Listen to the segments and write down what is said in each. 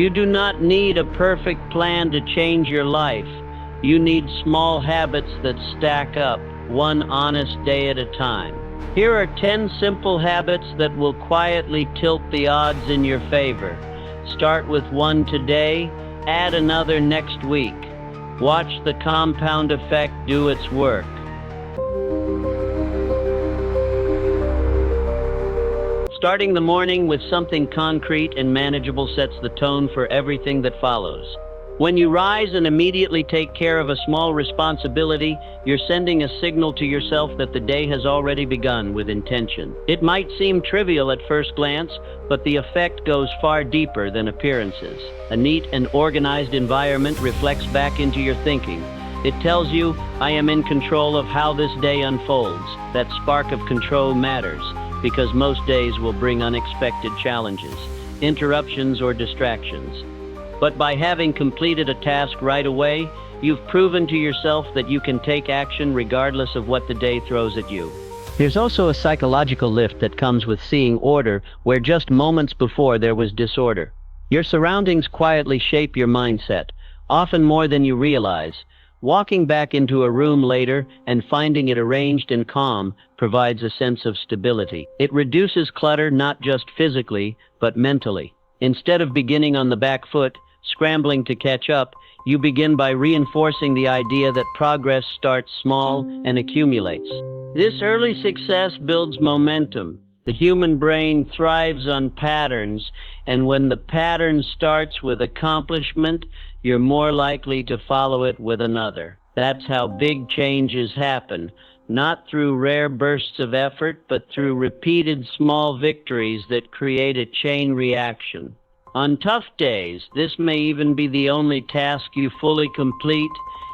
You do not need a perfect plan to change your life. You need small habits that stack up, one honest day at a time. Here are 10 simple habits that will quietly tilt the odds in your favor. Start with one today, add another next week. Watch the compound effect do its work. Starting the morning with something concrete and manageable sets the tone for everything that follows. When you rise and immediately take care of a small responsibility, you're sending a signal to yourself that the day has already begun with intention. It might seem trivial at first glance, but the effect goes far deeper than appearances. A neat and organized environment reflects back into your thinking. It tells you, I am in control of how this day unfolds. That spark of control matters, because most days will bring unexpected challenges, interruptions, or distractions. But by having completed a task right away, you've proven to yourself that you can take action regardless of what the day throws at you. There's also a psychological lift that comes with seeing order where just moments before there was disorder. Your surroundings quietly shape your mindset, often more than you realize. Walking back into a room later and finding it arranged and calm provides a sense of stability. It reduces clutter not just physically, but mentally. Instead of beginning on the back foot, scrambling to catch up, you begin by reinforcing the idea that progress starts small and accumulates. This early success builds momentum. The human brain thrives on patterns, and when the pattern starts with accomplishment, you're more likely to follow it with another. That's how big changes happen, not through rare bursts of effort, but through repeated small victories that create a chain reaction. On tough days, this may even be the only task you fully complete,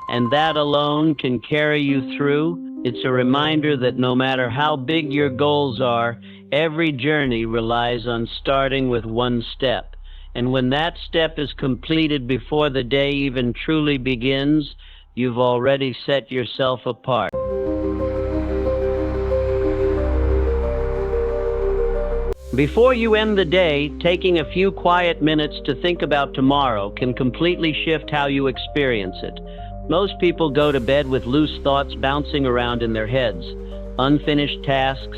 and that alone can carry you through. It's a reminder that no matter how big your goals are, every journey relies on starting with one step. And when that step is completed before the day even truly begins, you've already set yourself apart. Before you end the day, taking a few quiet minutes to think about tomorrow can completely shift how you experience it. Most people go to bed with loose thoughts bouncing around in their heads. Unfinished tasks,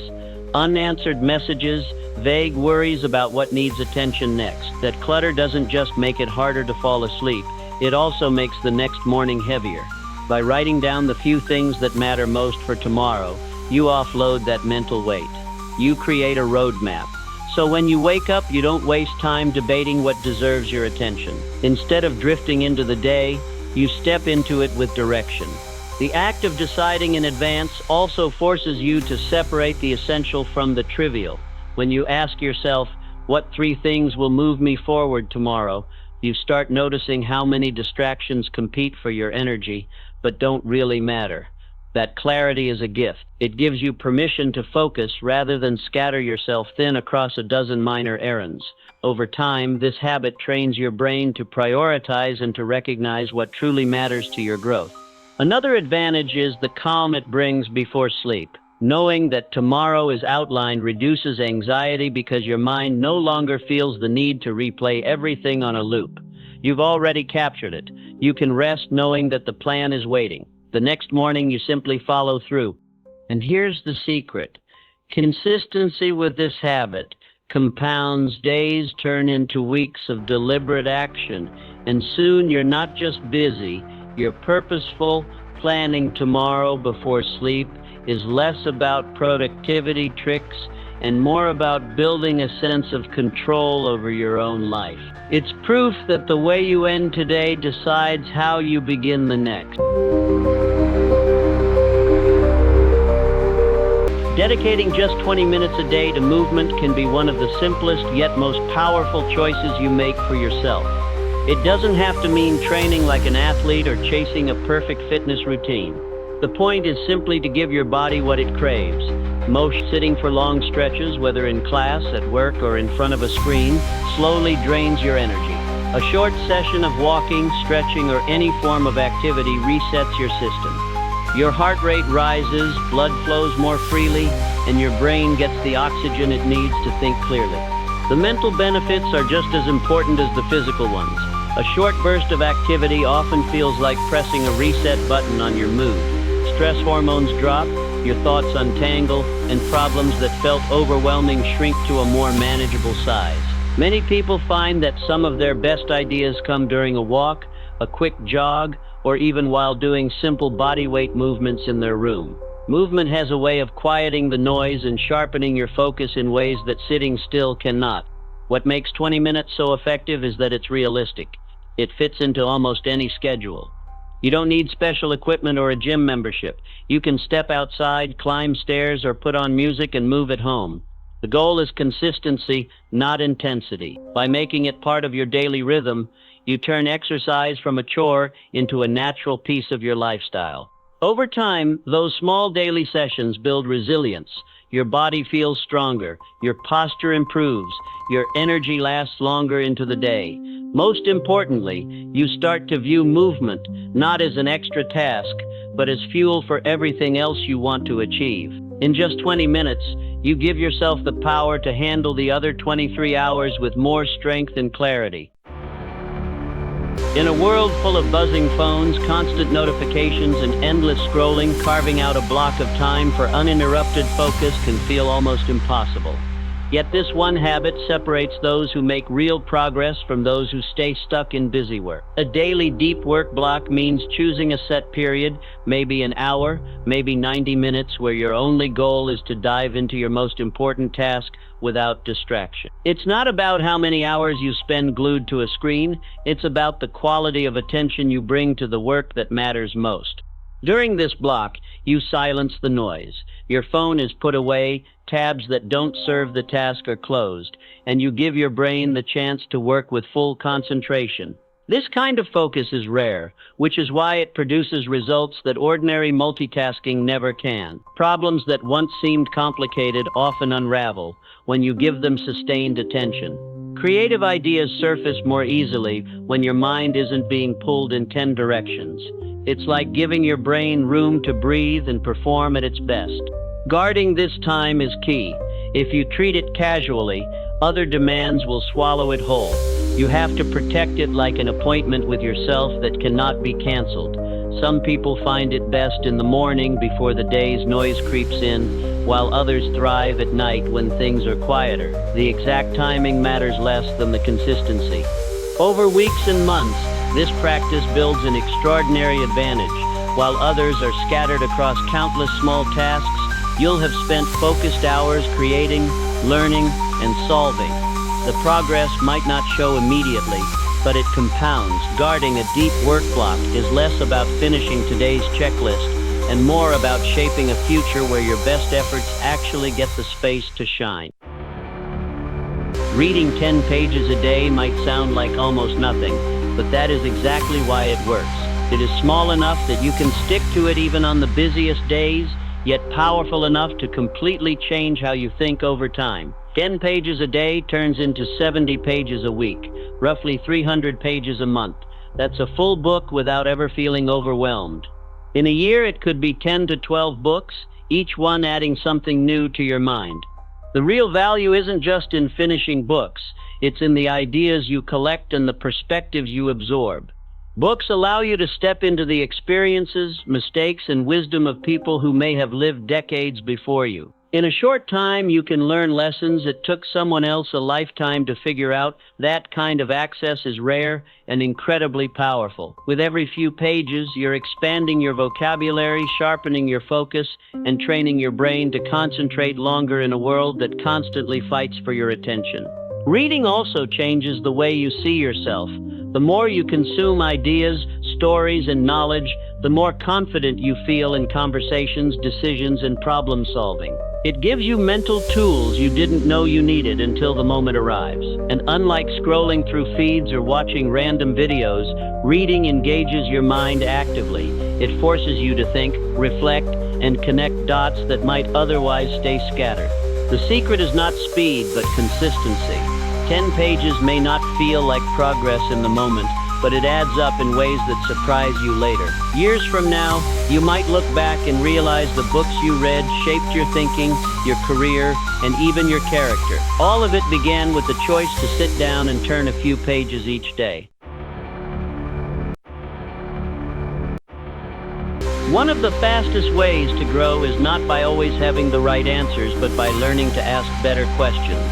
unanswered messages, vague worries about what needs attention next. That clutter doesn't just make it harder to fall asleep, it also makes the next morning heavier. By writing down the few things that matter most for tomorrow, you offload that mental weight. You create a roadmap. So when you wake up, you don't waste time debating what deserves your attention. Instead of drifting into the day, you step into it with direction. The act of deciding in advance also forces you to separate the essential from the trivial. When you ask yourself, what 3 things will move me forward tomorrow, you start noticing how many distractions compete for your energy, but don't really matter. That clarity is a gift. It gives you permission to focus rather than scatter yourself thin across a dozen minor errands. Over time, this habit trains your brain to prioritize and to recognize what truly matters to your growth. Another advantage is the calm it brings before sleep. Knowing that tomorrow is outlined reduces anxiety because your mind no longer feels the need to replay everything on a loop. You've already captured it. You can rest knowing that the plan is waiting. The next morning, you simply follow through. And here's the secret. Consistency with this habit compounds. Days turn into weeks of deliberate action, and soon you're not just busy, you're purposeful. Planning tomorrow before sleep is less about productivity tricks and more about building a sense of control over your own life. It's proof that the way you end today decides how you begin the next. Dedicating just 20 minutes a day to movement can be one of the simplest yet most powerful choices you make for yourself. It doesn't have to mean training like an athlete or chasing a perfect fitness routine. The point is simply to give your body what it craves. Sitting for long stretches, whether in class, at work, or in front of a screen, slowly drains your energy. A short session of walking, stretching, or any form of activity resets your system. Your heart rate rises, blood flows more freely, and your brain gets the oxygen it needs to think clearly. The mental benefits are just as important as the physical ones. A short burst of activity often feels like pressing a reset button on your mood. Stress hormones drop, your thoughts untangle, and problems that felt overwhelming shrink to a more manageable size. Many people find that some of their best ideas come during a walk, a quick jog, or even while doing simple body weight movements in their room. Movement has a way of quieting the noise and sharpening your focus in ways that sitting still cannot. What makes 20 minutes so effective is that it's realistic. It fits into almost any schedule. You don't need special equipment or a gym membership. You can step outside, climb stairs, or put on music and move at home. The goal is consistency, not intensity. By making it part of your daily rhythm, you turn exercise from a chore into a natural piece of your lifestyle. Over time, those small daily sessions build resilience. Your body feels stronger, your posture improves, your energy lasts longer into the day. Most importantly, you start to view movement not as an extra task, but as fuel for everything else you want to achieve. In just 20 minutes, you give yourself the power to handle the other 23 hours with more strength and clarity. In a world full of buzzing phones, constant notifications, and endless scrolling, carving out a block of time for uninterrupted focus can feel almost impossible. Yet this one habit separates those who make real progress from those who stay stuck in busy work. A daily deep work block means choosing a set period, maybe an hour, maybe 90 minutes, where your only goal is to dive into your most important task without distraction. It's not about how many hours you spend glued to a screen, it's about the quality of attention you bring to the work that matters most. During this block, you silence the noise. Your phone is put away, tabs that don't serve the task are closed, and you give your brain the chance to work with full concentration. This kind of focus is rare, which is why it produces results that ordinary multitasking never can. Problems that once seemed complicated often unravel when you give them sustained attention. Creative ideas surface more easily when your mind isn't being pulled in 10 directions. It's like giving your brain room to breathe and perform at its best. Guarding this time is key. If you treat it casually, other demands will swallow it whole. You have to protect it like an appointment with yourself that cannot be canceled. Some people find it best in the morning before the day's noise creeps in, while others thrive at night when things are quieter. The exact timing matters less than the consistency. Over weeks and months, this practice builds an extraordinary advantage. While others are scattered across countless small tasks, you'll have spent focused hours creating, learning, and solving. The progress might not show immediately, but it compounds. Guarding a deep work block is less about finishing today's checklist and more about shaping a future where your best efforts actually get the space to shine. Reading 10 pages a day might sound like almost nothing, but that is exactly why it works. It is small enough that you can stick to it even on the busiest days, yet powerful enough to completely change how you think over time. 10 pages a day turns into 70 pages a week, roughly 300 pages a month. That's a full book without ever feeling overwhelmed. In a year, it could be 10 to 12 books, each one adding something new to your mind. The real value isn't just in finishing books, it's in the ideas you collect and the perspectives you absorb. Books allow you to step into the experiences, mistakes, and wisdom of people who may have lived decades before you. In a short time, you can learn lessons it took someone else a lifetime to figure out. That kind of access is rare and incredibly powerful. With every few pages, you're expanding your vocabulary, sharpening your focus, and training your brain to concentrate longer in a world that constantly fights for your attention. Reading also changes the way you see yourself. The more you consume ideas, stories, and knowledge, the more confident you feel in conversations, decisions, and problem solving. It gives you mental tools you didn't know you needed until the moment arrives. And unlike scrolling through feeds or watching random videos, reading engages your mind actively. It forces you to think, reflect, and connect dots that might otherwise stay scattered. The secret is not speed, but consistency. 10 pages may not feel like progress in the moment, but it adds up in ways that surprise you later. Years from now, you might look back and realize the books you read shaped your thinking, your career, and even your character. All of it began with the choice to sit down and turn a few pages each day. One of the fastest ways to grow is not by always having the right answers, but by learning to ask better questions.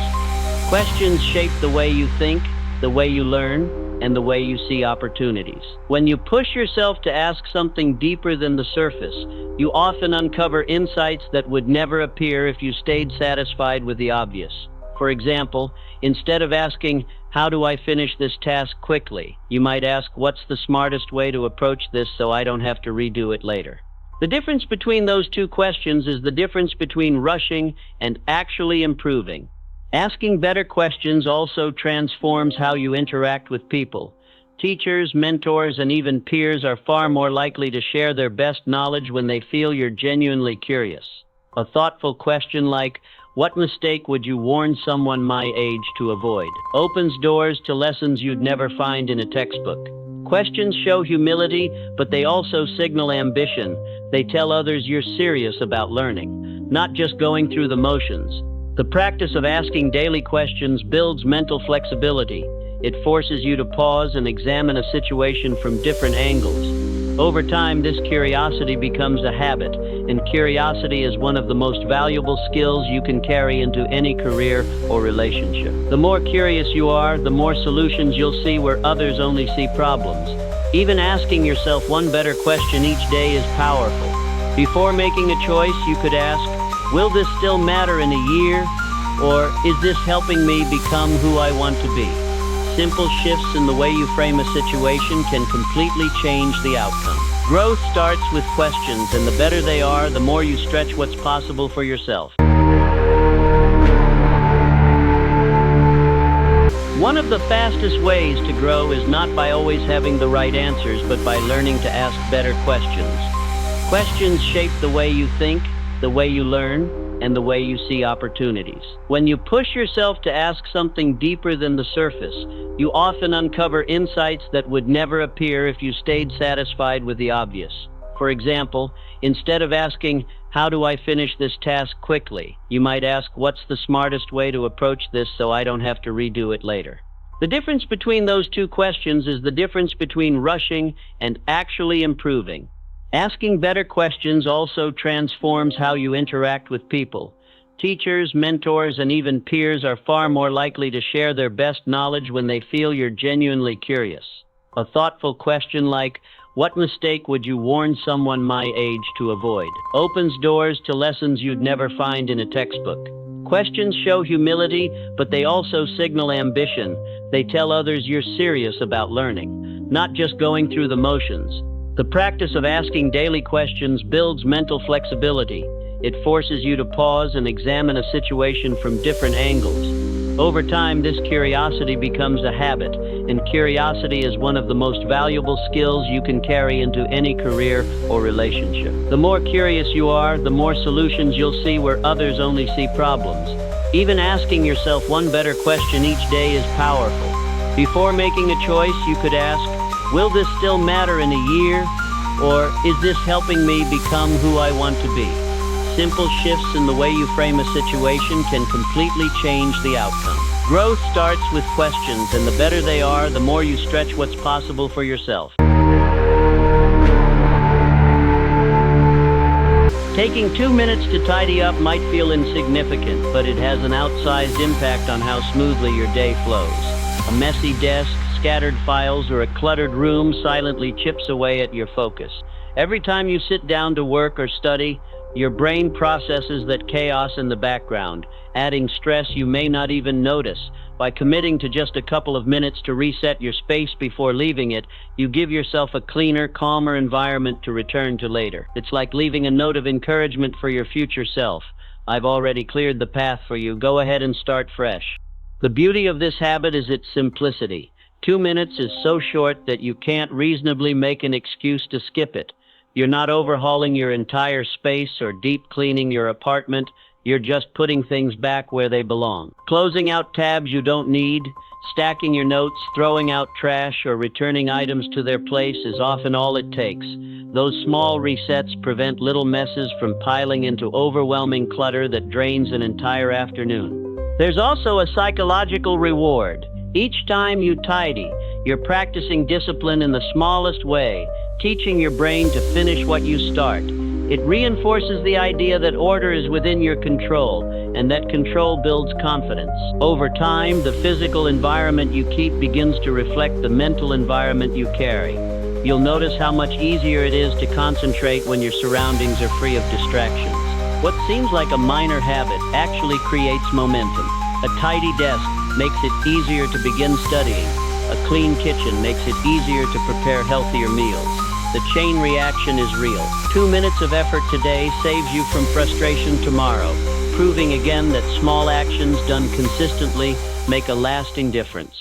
Questions shape the way you think, the way you learn, and the way you see opportunities. When you push yourself to ask something deeper than the surface, you often uncover insights that would never appear if you stayed satisfied with the obvious. For example, instead of asking, "How do I finish this task quickly?" you might ask, "What's the smartest way to approach this so I don't have to redo it later?" The difference between those two questions is the difference between rushing and actually improving. Asking better questions also transforms how you interact with people. Teachers, mentors, and even peers are far more likely to share their best knowledge when they feel you're genuinely curious. A thoughtful question like, "What mistake would you warn someone my age to avoid?" opens doors to lessons you'd never find in a textbook. Questions show humility, but they also signal ambition. They tell others you're serious about learning, not just going through the motions. The practice of asking daily questions builds mental flexibility. It forces you to pause and examine a situation from different angles. Over time, this curiosity becomes a habit, and curiosity is one of the most valuable skills you can carry into any career or relationship. The more curious you are, the more solutions you'll see where others only see problems. Even asking yourself one better question each day is powerful. Before making a choice, you could ask, "Will this still matter in a year?" Or, "Is this helping me become who I want to be?" Simple shifts in the way you frame a situation can completely change the outcome. Growth starts with questions, and the better they are, the more you stretch what's possible for yourself. One of the fastest ways to grow is not by always having the right answers, but by learning to ask better questions. Questions shape the way you think, the way you learn, and the way you see opportunities. When you push yourself to ask something deeper than the surface, you often uncover insights that would never appear if you stayed satisfied with the obvious. For example, instead of asking, "How do I finish this task quickly?" you might ask, "What's the smartest way to approach this so I don't have to redo it later?" The difference between those two questions is the difference between rushing and actually improving. Asking better questions also transforms how you interact with people. Teachers, mentors, and even peers are far more likely to share their best knowledge when they feel you're genuinely curious. A thoughtful question like, "What mistake would you warn someone my age to avoid?" opens doors to lessons you'd never find in a textbook. Questions show humility, but they also signal ambition. They tell others you're serious about learning, not just going through the motions. The practice of asking daily questions builds mental flexibility. It forces you to pause and examine a situation from different angles. Over time, this curiosity becomes a habit, and curiosity is one of the most valuable skills you can carry into any career or relationship. The more curious you are, the more solutions you'll see where others only see problems. Even asking yourself one better question each day is powerful. Before making a choice, you could ask, "Will this still matter in a year?" Or, "Is this helping me become who I want to be?" Simple shifts in the way you frame a situation can completely change the outcome. Growth starts with questions, and the better they are, the more you stretch what's possible for yourself. Taking 2 minutes to tidy up might feel insignificant, but it has an outsized impact on how smoothly your day flows. A messy desk, scattered files, or a cluttered room silently chips away at your focus. Every time you sit down to work or study, your brain processes that chaos in the background, adding stress you may not even notice. By committing to just a couple of minutes to reset your space before leaving it, you give yourself a cleaner, calmer environment to return to later. It's like leaving a note of encouragement for your future self. "I've already cleared the path for you. Go ahead and start fresh." The beauty of this habit is its simplicity. 2 minutes is so short that you can't reasonably make an excuse to skip it. You're not overhauling your entire space or deep cleaning your apartment. You're just putting things back where they belong. Closing out tabs you don't need, stacking your notes, throwing out trash, or returning items to their place is often all it takes. Those small resets prevent little messes from piling into overwhelming clutter that drains an entire afternoon. There's also a psychological reward. Each time you tidy, you're practicing discipline in the smallest way, teaching your brain to finish what you start. It reinforces the idea that order is within your control, and that control builds confidence. Over time, the physical environment you keep begins to reflect the mental environment you carry. You'll notice how much easier it is to concentrate when your surroundings are free of distractions. What seems like a minor habit actually creates momentum. A tidy desk makes it easier to begin studying. A clean kitchen makes it easier to prepare healthier meals. The chain reaction is real. 2 minutes of effort today saves you from frustration tomorrow, proving again that small actions done consistently make a lasting difference.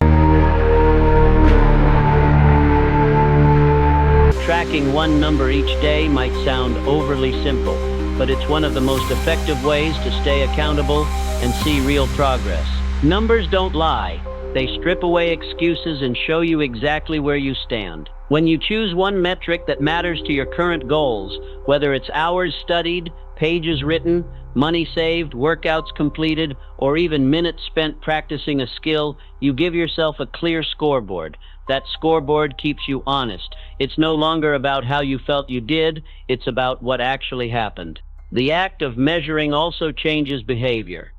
Tracking one number each day might sound overly simple, but it's one of the most effective ways to stay accountable and see real progress. Numbers don't lie. They strip away excuses and show you exactly where you stand. When you choose one metric that matters to your current goals, whether it's hours studied, pages written, money saved, workouts completed, or even minutes spent practicing a skill, you give yourself a clear scoreboard. That scoreboard keeps you honest. It's no longer about how you felt you did, it's about what actually happened. The act of measuring also changes behavior.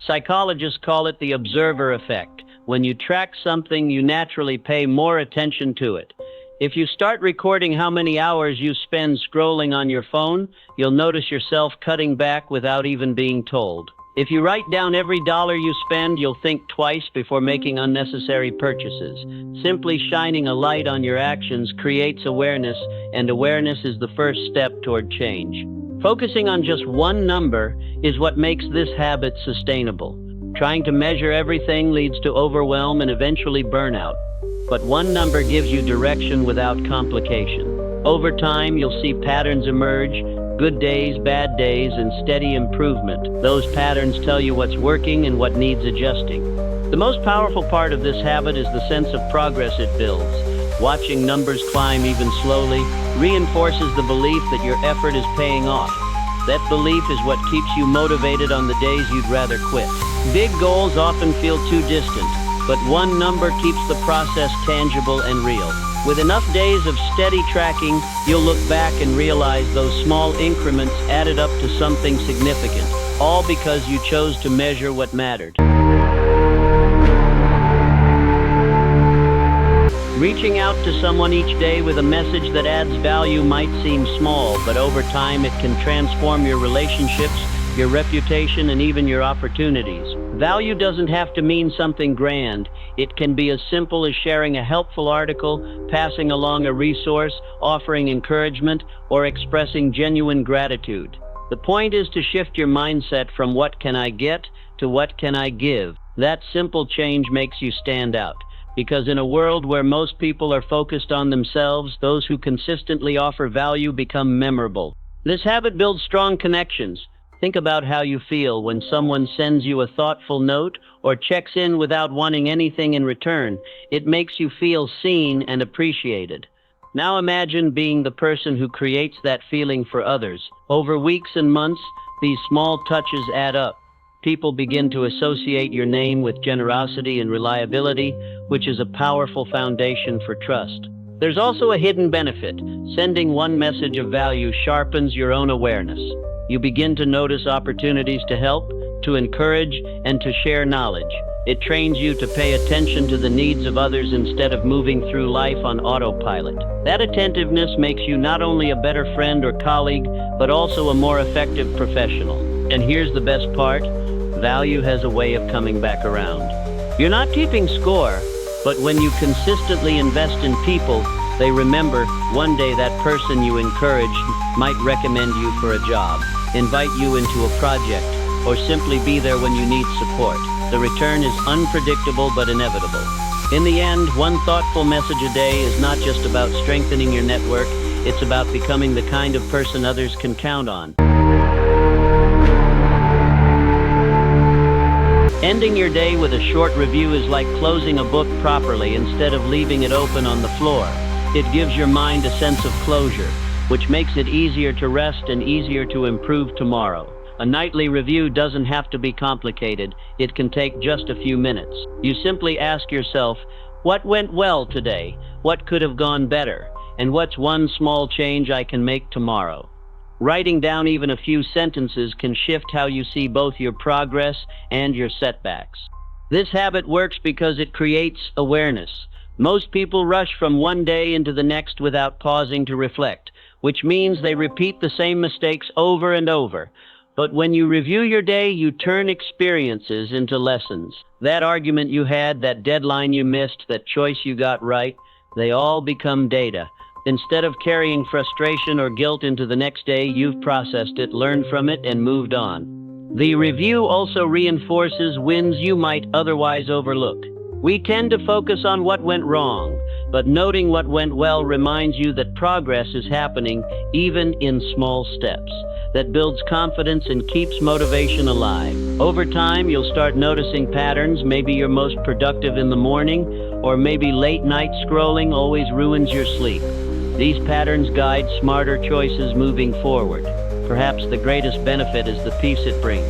Psychologists call it the observer effect. When you track something, you naturally pay more attention to it. If you start recording how many hours you spend scrolling on your phone, you'll notice yourself cutting back without even being told. If you write down every dollar you spend, you'll think twice before making unnecessary purchases. Simply shining a light on your actions creates awareness, and awareness is the first step toward change. Focusing on just one number is what makes this habit sustainable. Trying to measure everything leads to overwhelm and eventually burnout. But one number gives you direction without complication. Over time, you'll see patterns emerge, good days, bad days, and steady improvement. Those patterns tell you what's working and what needs adjusting. The most powerful part of this habit is the sense of progress it builds. Watching numbers climb even slowly reinforces the belief that your effort is paying off. That belief is what keeps you motivated on the days you'd rather quit. Big goals often feel too distant, but one number keeps the process tangible and real. With enough days of steady tracking, you'll look back and realize those small increments added up to something significant, all because you chose to measure what mattered. Reaching out to someone each day with a message that adds value might seem small, but over time it can transform your relationships, your reputation, and even your opportunities. Value doesn't have to mean something grand. It can be as simple as sharing a helpful article, passing along a resource, offering encouragement, or expressing genuine gratitude. The point is to shift your mindset from what can I get to what can I give. That simple change makes you stand out. Because in a world where most people are focused on themselves, those who consistently offer value become memorable. This habit builds strong connections. Think about how you feel when someone sends you a thoughtful note or checks in without wanting anything in return. It makes you feel seen and appreciated. Now imagine being the person who creates that feeling for others. Over weeks and months, these small touches add up. People begin to associate your name with generosity and reliability, which is a powerful foundation for trust. There's also a hidden benefit. Sending one message of value sharpens your own awareness. You begin to notice opportunities to help, to encourage, and to share knowledge. It trains you to pay attention to the needs of others instead of moving through life on autopilot. That attentiveness makes you not only a better friend or colleague, but also a more effective professional. And here's the best part. Value has a way of coming back around. You're not keeping score, but when you consistently invest in people, they remember one day that person you encouraged might recommend you for a job, invite you into a project, or simply be there when you need support. The return is unpredictable but inevitable. In the end, one thoughtful message a day is not just about strengthening your network, it's about becoming the kind of person others can count on. Ending your day with a short review is like closing a book properly instead of leaving it open on the floor. It gives your mind a sense of closure, which makes it easier to rest and easier to improve tomorrow. A nightly review doesn't have to be complicated. It can take just a few minutes. You simply ask yourself, what went well today? What could have gone better? And what's one small change I can make tomorrow? Writing down even a few sentences can shift how you see both your progress and your setbacks. This habit works because it creates awareness. Most people rush from one day into the next without pausing to reflect, which means they repeat the same mistakes over and over. But when you review your day, you turn experiences into lessons. That argument you had, that deadline you missed, that choice you got right, they all become data. Instead of carrying frustration or guilt into the next day, you've processed it, learned from it, and moved on. The review also reinforces wins you might otherwise overlook. We tend to focus on what went wrong, but noting what went well reminds you that progress is happening even in small steps. That builds confidence and keeps motivation alive. Over time, you'll start noticing patterns. Maybe you're most productive in the morning, or maybe late night scrolling always ruins your sleep. These patterns guide smarter choices moving forward. Perhaps the greatest benefit is the peace it brings.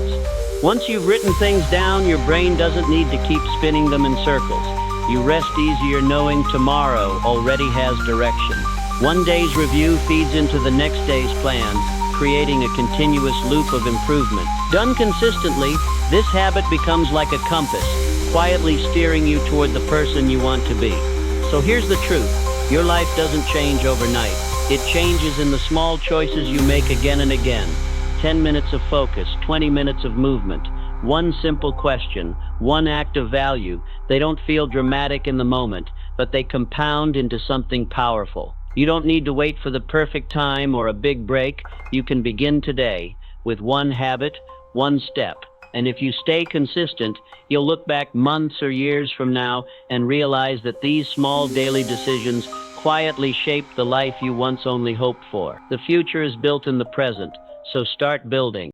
Once you've written things down, your brain doesn't need to keep spinning them in circles. You rest easier knowing tomorrow already has direction. One day's review feeds into the next day's plan, creating a continuous loop of improvement. Done consistently, this habit becomes like a compass, quietly steering you toward the person you want to be. So here's the truth. Your life doesn't change overnight. It changes in the small choices you make again and again. 10 minutes of focus, 20 minutes of movement, one simple question, one act of value. They don't feel dramatic in the moment, but they compound into something powerful. You don't need to wait for the perfect time or a big break. You can begin today with one habit, one step. And if you stay consistent, you'll look back months or years from now and realize that these small daily decisions quietly shape the life you once only hoped for. The future is built in the present, so start building.